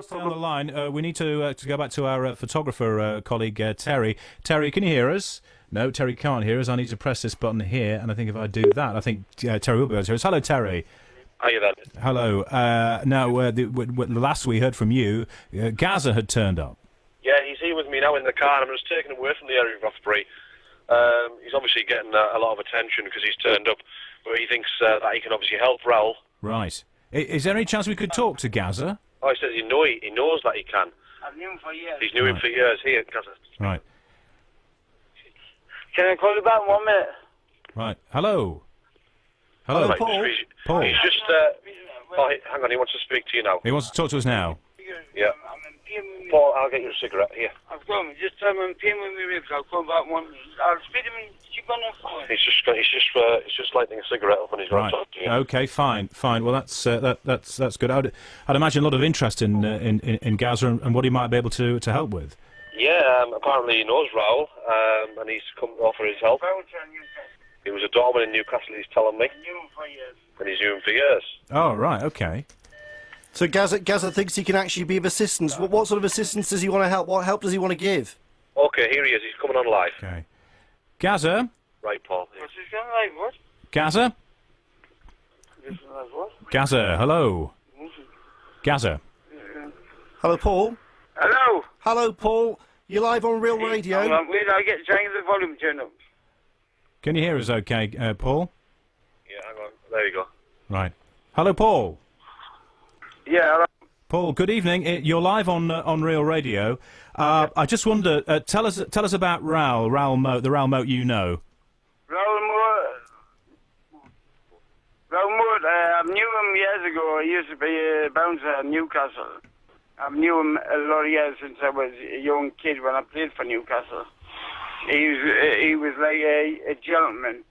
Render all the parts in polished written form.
Please stay on the line. We need to go back to our photographer colleague, Terry. Terry, can you hear us? No, Terry can't hear us. I need to press this button here, and I think if I do that, I think Terry will be able to hear us. Hello, Terry. Hiya then. Hello. Now, the last we heard from you, Gazza had turned up. Yeah, he's here with me now in the car, and I'm just taking him away from the area of Rothbury. He's obviously getting a lot of attention because he's turned up, but he thinks that he can obviously help Raoul. Right. Is there any chance we could talk to Gazza? Oh, he says he knows that he can. I've known him for years. He's known him for years. Here, Gazza. Right. Can I call you back in 1 minute? Right. Hello. Hello, Right, Paul. Paul. He's just... hang on, he wants to speak to you now. He wants to talk to us now. Yeah. Paul, I'll get you a cigarette. Here. I've got him. Just tell him I'm paying with my ribs. I'll call back 1 minute. I'll speak to him. Keep on the phone. He's just lighting a cigarette up, and he's going to talk to you. Okay, fine. Well, that's good. I'd imagine a lot of interest in Gazza and what he might be able to help with. Yeah, apparently he knows Raoul, and he's come to offer his help. He was a doorman in Newcastle, he's telling me. I knew him for years. And he's knew him for years. Oh, right, okay. So Gazza thinks he can actually be of assistance. What sort of assistance does he want to help? What help does he want to give? Okay, here he is. He's coming on live. Okay. Gazza? Right, Paul. What's this going live? What? Gazza? This live what? Gazza, hello. Gazza. Hello, Paul. Hello. Hello, Paul. You're live on Real Radio. Wait, I get trying the volume turned up. Can you hear us okay, Paul? Yeah, hang on. There you go. Right. Hello, Paul. Yeah, hello. Paul, good evening. You're live on Real Radio. I just wonder, tell us about Raoul Moat, the Raoul Moat you know. Raoul Moat, I knew him years ago. He used to be a bouncer at Newcastle. I've knew him a lot of years since I was a young kid when I played for Newcastle. He was like a gentleman.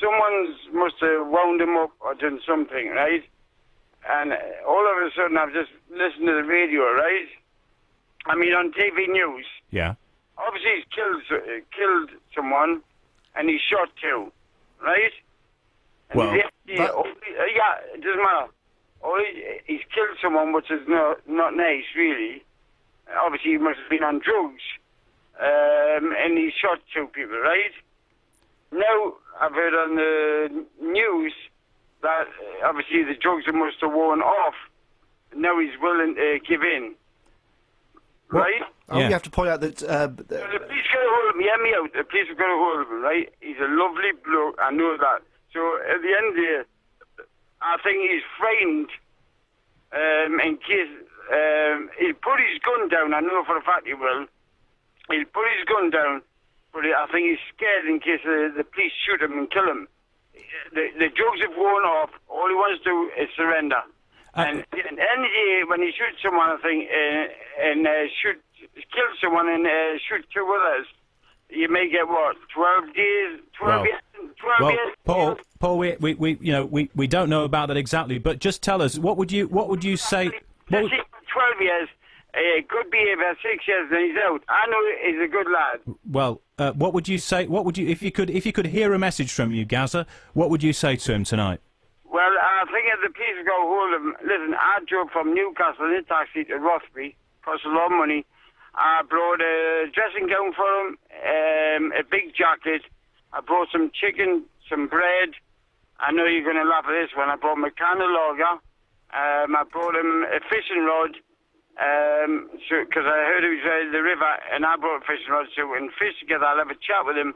Someone must have wound him up or done something, right? And all of a sudden I've just listened to the radio, right? I mean, on TV news. Yeah. Obviously he's killed someone and he's shot too, right? And Well, yeah, it doesn't matter. He's killed someone, which is not nice, really. Obviously, he must have been on drugs. And he shot two people, right? Now, I've heard on the news that obviously the drugs must have worn off. Now he's willing to give in. Right? Oh, you have to point out that... the police got a hold of him. Hear me out. The police have got a hold of him, right? He's a lovely bloke. I know that. So, at the end of the day, I think he's frightened in case he'll put his gun down. I know for a fact he will. He'll put his gun down, but I think he's scared in case the police shoot him and kill him. The drugs have worn off. All he wants to do is surrender. And any day when he shoots someone, I think, and kill someone and shoot two others, you may get what, 12 days, 12 years. Paul, we don't know about that exactly, but just tell us what would you say? 12 years, good behaviour, 6 years, then he's out. I know he's a good lad. Well, what would you say? What would you if you could hear a message from you, Gazza? What would you say to him tonight? Well, I think if the police got hold of him, listen, I drove from Newcastle in a taxi to Rothbury, cost a lot of money. I brought a dressing gown for him, a big jacket. I brought some chicken, some bread. I know you're going to laugh at this one. I brought him a can of lager. I brought him a fishing rod, because I heard he was at the river, and I brought a fishing rod, so we can fish together. I'll have a chat with him.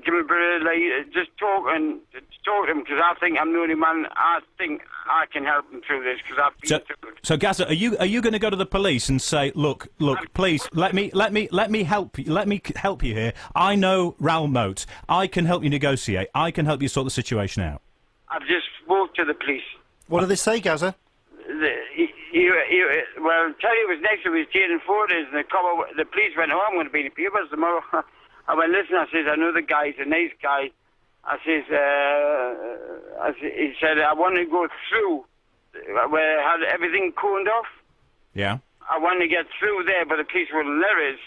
Give him a bit of, just talk to him, because I think I'm the only man. I think I can help him through this, because I've been through it. So, Gazza, are you going to go to the police and say, look, please, let me help you here. I know Raoul Moat. I can help you negotiate. I can help you sort the situation out. I've just spoke to the police. What do they say, Gazza? Well, tell you, it was next to his taking photos, and the police went, I'm going to be in the papers tomorrow. I went, listen, I says, I know the guy, he's a nice guy. I says, he said, I want to go through where I had everything coned off. Yeah. I wanted to get through there, but the police wouldn't let us.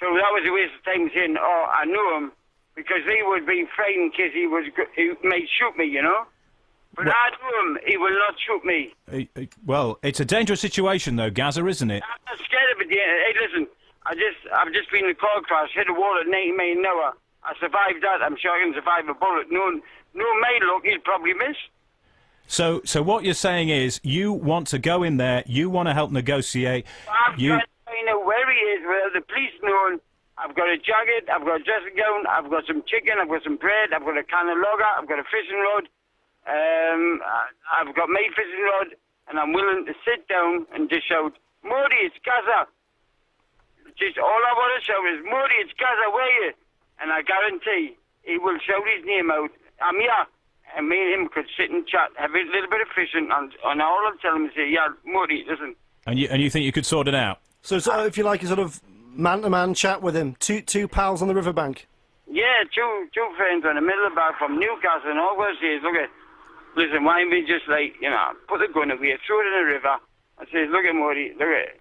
So that was a waste of time saying, I knew him, because he would be frightened in case he might shoot me, you know? But I know him, he will not shoot me. Well, it's a dangerous situation, though, Gazza, isn't it? I'm not scared of it. Hey, listen, I've just been in a car crash, hit a wall at 90 miles an hour. I survived that. I'm sure I can survive a bullet. No, may look, he'll probably miss. So what you're saying is you want to go in there, you want to help negotiate. I'm trying to find out where he is, where the police know him. I've got a jacket, I've got a dressing gown, I've got some chicken, I've got some bread, I've got a can of lager, I've got a fishing rod. I've got my fishing rod, and I'm willing to sit down and just shout, Modi, it's Gazza. Just all I want to shout is, Modi, it's Gazza, where are you? And I guarantee he will shout his name out. I'm here. And me and him could sit and chat, have a little bit of fishing, and all I'll tell him is, yeah, Modi, listen. And you think you could sort it out? So if you like a sort of man-to-man chat with him, two pals on the riverbank. Yeah, two friends on the middle of the bar from Newcastle, and all we'll say is, look at, listen, why don't we just, like, put the gun away, throw it in the river, and say, look at Modi, look at,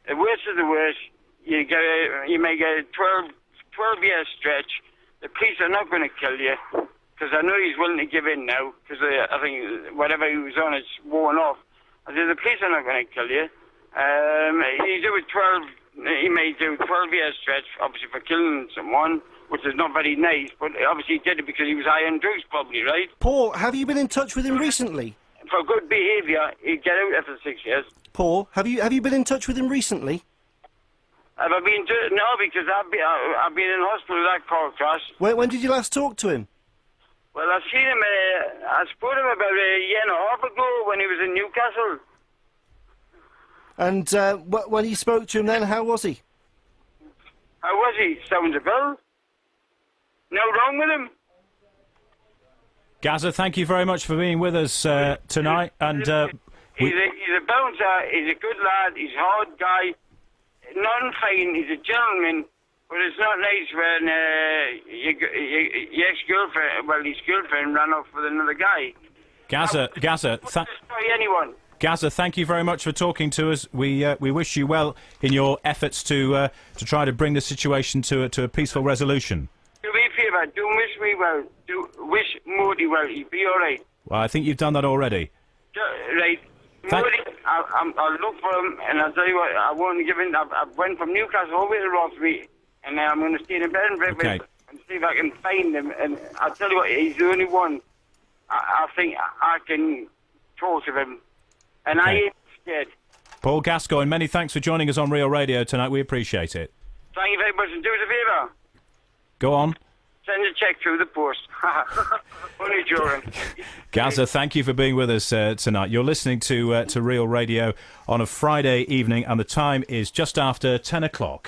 the worst is the worst, you may get a 12-year stretch, the police are not going to kill you, because I know he's willing to give in now, because I think whatever he was on is worn off. I said, the police are not going to kill you. He may do 12-year stretch, obviously for killing someone, which is not very nice, but obviously he did it because he was high on drugs, probably, right? Paul, have you been in touch with him recently? For good behaviour, he'd get out after 6 years. Paul, have you been in touch with him recently? Have I been no, because I've been in hospital with that car crash. When did you last talk to him? Well, I've seen him, I spoke to him about a year and a half ago when he was in Newcastle. And when you spoke to him then, how was he? How was he? Sounds a bill. No wrong with him. Gazza, thank you very much for being with us tonight. And he's a bouncer, he's a good lad, he's a hard guy, non-fine, he's a gentleman. But it's not nice when your ex-girlfriend, his girlfriend ran off with another guy. Gazza, anyone. Gazza, thank you very much for talking to us. We wish you well in your efforts to try to bring the situation to a peaceful resolution. Do me a favour, do wish me well. Do wish Modi well, he'll be all right. Well, I think you've done that already. Right. Modi, I'll look for him, and I'll tell you what, I won't give in. I went from Newcastle all the way to Rothbury, and now I'm going to stay in bed and breakfast and see if I can find him. And I'll tell you what, he's the only one I think I can talk to him. And I ain't scared. Paul Gascoigne, many thanks for joining us on Real Radio tonight. We appreciate it. Thank you very much, and do us a favour. Go on. Send a cheque through the post. Only joking. Gazza, thank you for being with us tonight. You're listening to Real Radio on a Friday evening, and the time is just after 10 o'clock.